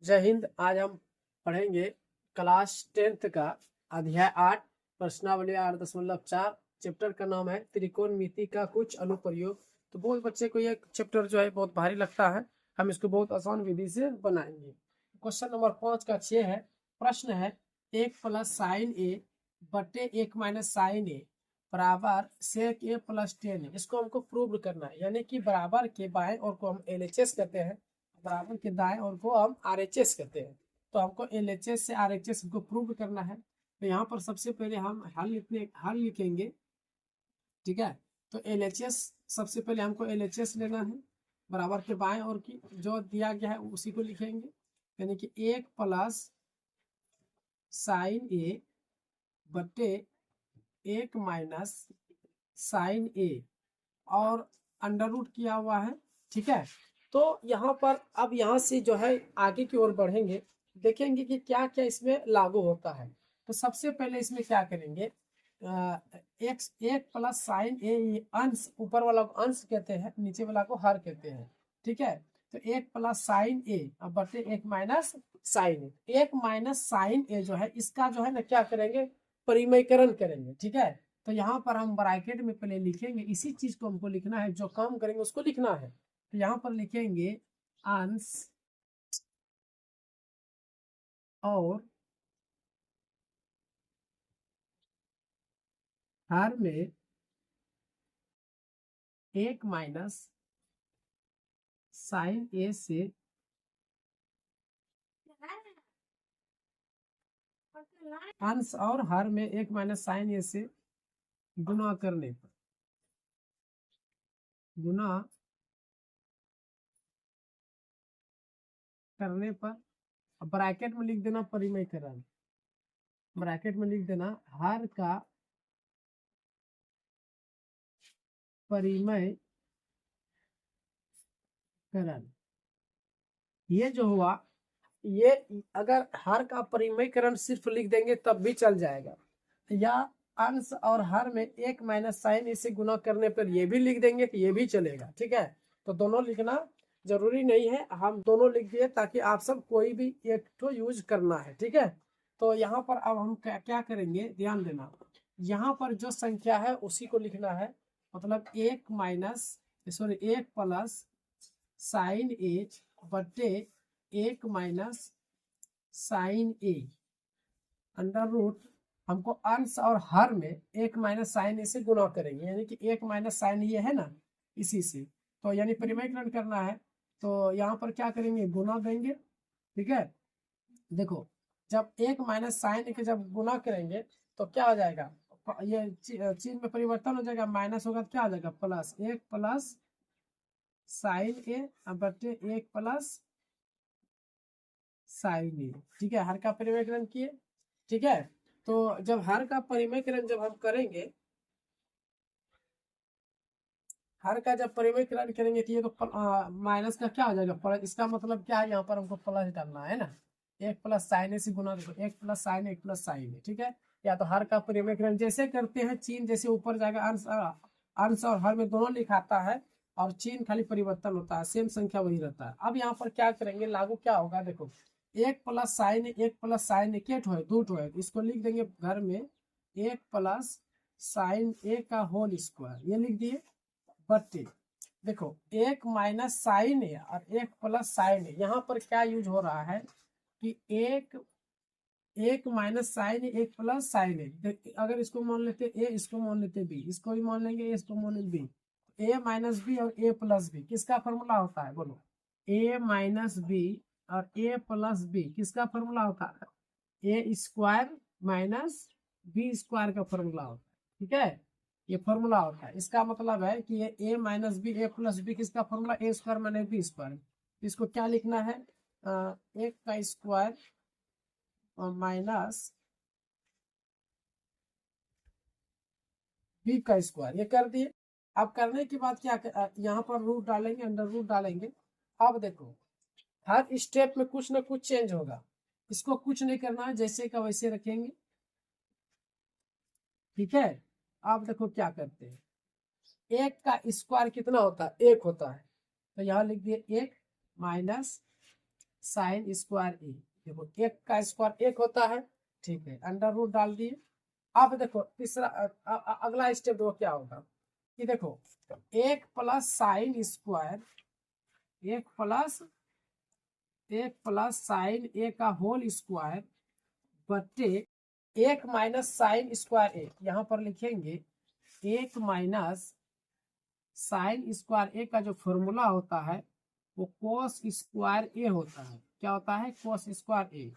जय हिंद। आज हम पढ़ेंगे क्लास 10th का अध्याय 8 प्रश्नावली 8.4। चैप्टर का नाम है त्रिकोणमिति का कुछ अनुप्रयोग। तो बहुत बच्चे को ये चैप्टर जो है बहुत भारी लगता है, हम इसको बहुत आसान विधि से बनाएंगे। क्वेश्चन नंबर 5 का 6 है। प्रश्न है 1 प्लस साइन ए बटे 1 माइनस साइन ए बराबर सेक ए प्लस 10 है। इसको हमको प्रूव करना है, यानी कि बराबर के बाएं और को हम LHS कहते हैं, बराबर के दाएं और को हम RHS कहते हैं। तो हमको LHS से RHS को प्रूव करना है। तो यहाँ पर सबसे पहले हम हल लिखेंगे, ठीक है। तो LHS सबसे पहले हमको LHS लेना है, बराबर के बाएं और की जो दिया गया है उसी को लिखेंगे, यानी कि 1 प्लस साइन ए बटे 1 माइनस साइन ए और अंडर रूट किया हुआ है, ठीक है। तो यहाँ पर अब यहाँ से जो है आगे की ओर बढ़ेंगे, देखेंगे कि क्या क्या इसमें लागू होता है। तो सबसे पहले इसमें क्या करेंगे, एक्स 1 प्लस साइन ए, अंश ऊपर वाला को अंश कहते हैं, नीचे वाला को हर कहते हैं, ठीक है। तो 1 प्लस साइन ए अब बटे 1 माइनस साइन ए। 1 माइनस साइन ए जो है इसका जो है ना क्या करेंगे, परिमयकरण करेंगे, ठीक है। तो यहाँ पर हम ब्रैकेट में पहले लिखेंगे, इसी चीज को हमको लिखना है, जो काम करेंगे उसको लिखना है। तो यहाँ पर लिखेंगे अंश और हर में 1 माइनस साइन ए से अंश और हर में 1 माइनस साइन ए से गुना करने पर ब्रैकेट में लिख देना परिमयकरण, ब्रैकेट में लिख देना हर का परिमयकरण। ये जो हुआ, ये अगर हर का परिमयकरण सिर्फ लिख देंगे तब भी चल जाएगा, या अंश और हर में 1 माइनस साइन इसे गुना करने पर ये भी लिख देंगे कि ये भी चलेगा, ठीक है। तो दोनों लिखना जरूरी नहीं है, हम दोनों लिख दिए ताकि आप सब कोई भी एक तो यूज करना है, ठीक है। तो यहाँ पर अब हम क्या करेंगे, ध्यान देना, यहाँ पर जो संख्या है उसी को लिखना है। मतलब 1 माइनस सॉरी 1 प्लस साइन ए बटे 1 minus sign A under root, हमको अंश और हर में 1 माइनस साइन ए से गुना करेंगे, यानी कि 1 माइनस साइन ये है ना, इसी से तो यानी परिमयकरण करना है। तो यहाँ पर क्या करेंगे, गुना देंगे, ठीक है। देखो जब 1 माइनस साइन के जब गुना करेंगे तो क्या हो जाएगा, ये चिन्ह में परिवर्तन हो जाएगा, माइनस होगा तो क्या हो जाएगा प्लस, 1 प्लस साइन ए बटे 1 प्लस साइन ए, ठीक है। हर का परिमयकरण किए, ठीक है। तो जब हर का परिमयकरण जब हम करेंगे, हर का जब परिमयकरण करेंगे तो ये तो माइनस का क्या हो जाएगा प्लस, इसका मतलब क्या है, यहाँ पर हमको प्लस डालना है ना। 1 प्लस साइन ए से गुना, देखो 1 प्लस साइन 1 प्लस साइन ए, ठीक है। या तो हर का परिमयकरण जैसे करते हैं, चिन्ह जैसे ऊपर जाएगा, अंश और हर में दोनों लिखाता है और चिन्ह खाली परिवर्तन होता है, सेम संख्या वही रहता है। अब यहाँ पर क्या करेंगे, लागू क्या होगा, देखो 1 प्लस साइन 1 प्लस साइन ए के ठो है, 2 ठो है, इसको लिख देंगे घर में 1 प्लस साइन ए का होल स्क्वायर, ये लिख दिए बटे, देखो 1 माइनस साइन ए और 1 प्लस साइन ए, यहाँ पर क्या यूज हो रहा है कि 1 माइनस साइन ए 1 प्लस साइन ए, अगर इसको मान लेते ए, इसको मान लेते बी, इसको भी मान लेंगे, इसको मान लेंगे बी, ए माइनस बी और ए प्लस बी किसका फॉर्मूला होता है, बोलो। ए माइनस बी और ए प्लस बी किसका फॉर्मूला होता है, ए स्क्वायर माइनस बी स्क्वायर का फॉर्मूला होता है, ठीक है। ये फॉर्मूला होता है, इसका मतलब है कि ये ए माइनस बी ए प्लस बी किसका फॉर्मूला, ए स्क्वायर माइनस बी स्क्वायर। इसको क्या लिखना है, एक का स्क्वायर और माइनस बी का स्क्वायर, ये कर दिए। अब करने के बाद क्या यहाँ पर रूट डालेंगे, अंडर रूट डालेंगे। अब देखो हर स्टेप में कुछ ना कुछ चेंज होगा, इसको कुछ नहीं करना है, जैसे का वैसे रखेंगे, ठीक है। अब देखो क्या करते हैं, 1 का स्क्वायर कितना होता है, 1 होता है, तो यहाँ लिख दिए 1 माइनस साइन स्क्वायर ए। देखो एक का स्क्वायर एक होता है, ठीक है, अंडर रूट डाल दिए। अब देखो तीसरा अगला स्टेप देखो क्या होगा कि देखो एक प्लस साइन स्क्वायर, एक प्लस साइन ए का होल स्क्वायर बटे एक माइनस साइन स्क्वायर ए। यहाँ पर लिखेंगे एक माइनस साइन स्क्वायर ए का जो फॉर्मूला होता है वो कोस स्क्वायर ए होता है। क्या होता है? कोस स्क्वायर ए।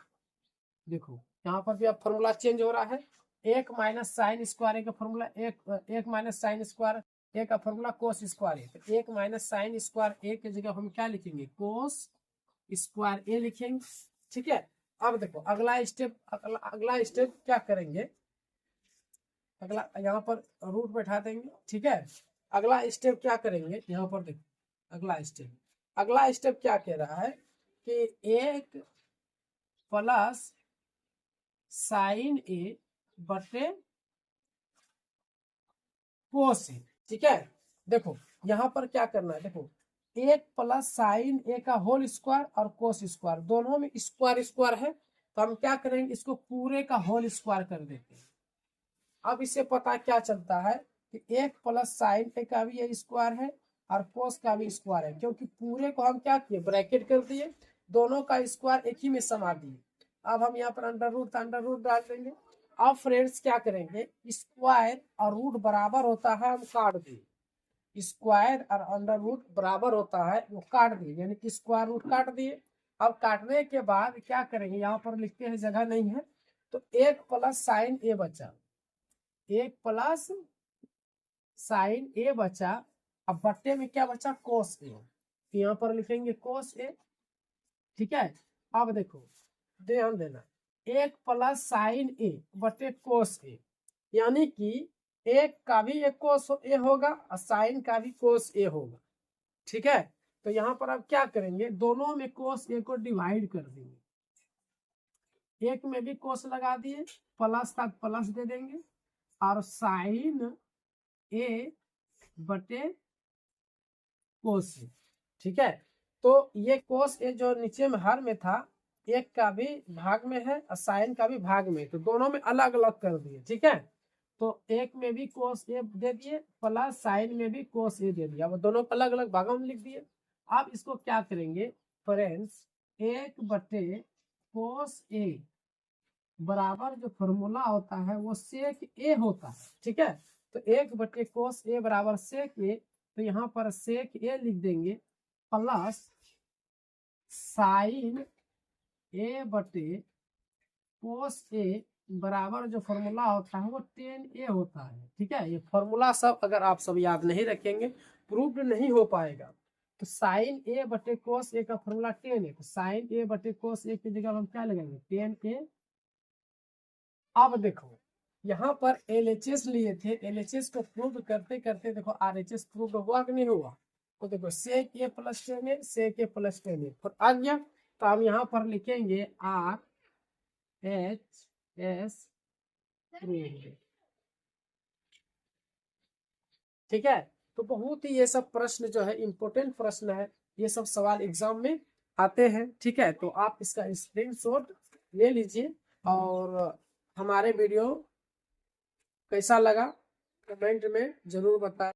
देखो यहाँ पर भी अब फॉर्मूला चेंज हो रहा है। एक माइनस साइन स्क्वायर ए का फॉर्मूला एक माइनस साइन स्क्वायर ए का फॉर्मूला कोस स्क्वायर ए। तो एक माइनस साइन स्क्वायर ए की जगह हम क्या लिखेंगे? कोस स्क्वायर ए लिखेंगे। ठीक है, अब देखो अगला स्टेप क्या करेंगे? अगला यहाँ पर रूट बैठा देंगे। ठीक है, अगला स्टेप क्या करेंगे? यहाँ पर देखो अगला स्टेप क्या कह रहा है कि एक प्लस साइन ए बटे कोस ए। ठीक है, देखो यहाँ पर क्या करना है, देखो एक प्लस साइन ए का होल स्क्वायर और कोस स्क्वायर दोनों में स्क्वायर है, तो हम क्या करेंगे? इसको पूरे का होल स्क्वायर कर देते हैं। अब इससे पता क्या चलता है कि एक प्लस साइन ए का भी स्क्वायर है और कोस का भी स्क्वायर है, क्योंकि पूरे को हम क्या किए? ब्रैकेट कर दिए, दोनों का स्क्वायर एक ही में समा दिए। अब हम यहाँ पर अंडर रूट डाल देंगे। अब फ्रेंड्स क्या करेंगे? स्क्वायर और रूट बराबर होता है, हम काट दिए। स्क्वायर और अंडर रूट बराबर होता है, वो काट दिए, यानी कि स्क्वायर रूट काट दिए। अब काटने के बाद क्या करेंगे? यहाँ पर लिखते हैं, जगह नहीं है, तो एक प्लस साइन ए बचा, एक प्लस साइन ए बचा। अब बट्टे में क्या बचा? कोस ए। यहाँ पर लिखेंगे कोस ए। ठीक है, अब देखो ध्यान देना, एक प्लस साइन ए बटे कोस ए, यानी कि एक का भी एक कोस ए होगा और साइन का भी कोस ए होगा। ठीक है, तो यहाँ पर अब क्या करेंगे? दोनों में कोस ए को डिवाइड कर देंगे। एक में भी कोस लगा दिए, प्लस का प्लस दे देंगे और साइन ए बटे कोस ए। ठीक है, तो ये कोस ए जो नीचे में हर में था, एक का भी भाग में है और साइन का भी भाग में, तो दोनों में अलग अलग कर दिए। ठीक है, तो एक में भी कोस ए दे दिए प्लस साइन में भी कोस ए दे दिया, वो दोनों अलग अलग भागों में लिख दिए। अब इसको क्या करेंगे फ्रेंड्स? एक बटे कोस ए बराबर जो फॉर्मूला होता है वो सेक ए होता है। ठीक है, तो एक बटे कोस ए बराबर सेक ए, तो यहाँ पर सेक ए लिख देंगे प्लस साइन ए बटे कोस ए बराबर जो फॉर्मूला होता है वो टेन ए होता है। ठीक है, ये फॉर्मूला सब अगर आप सब याद नहीं रखेंगे प्रूफ नहीं हो पाएगा। तो साइन ए बटे कोस ए का फॉर्मूला टेन है, तो साइन ए बटे कोस ए की जगह हम क्या लगाएंगे? टेन ए। अब देखो यहाँ पर LHS लिए थे, LHS को प्रूव करते करते देखो RHS प्रूव हुआ कि नहीं हुआ? तो देखो सेक ए प्लस टेन ए, सेक ए प्लस टेन ए फिर आ गया, तो हम यहाँ पर लिखेंगे RHS प्रूव। ठीक है, तो बहुत ही ये सब प्रश्न जो है इम्पोर्टेंट प्रश्न है, ये सब सवाल एग्जाम में आते हैं। ठीक है, तो आप इसका स्क्रीनशॉट ले लीजिए और हमारे वीडियो कैसा लगा कमेंट में जरूर बताएं।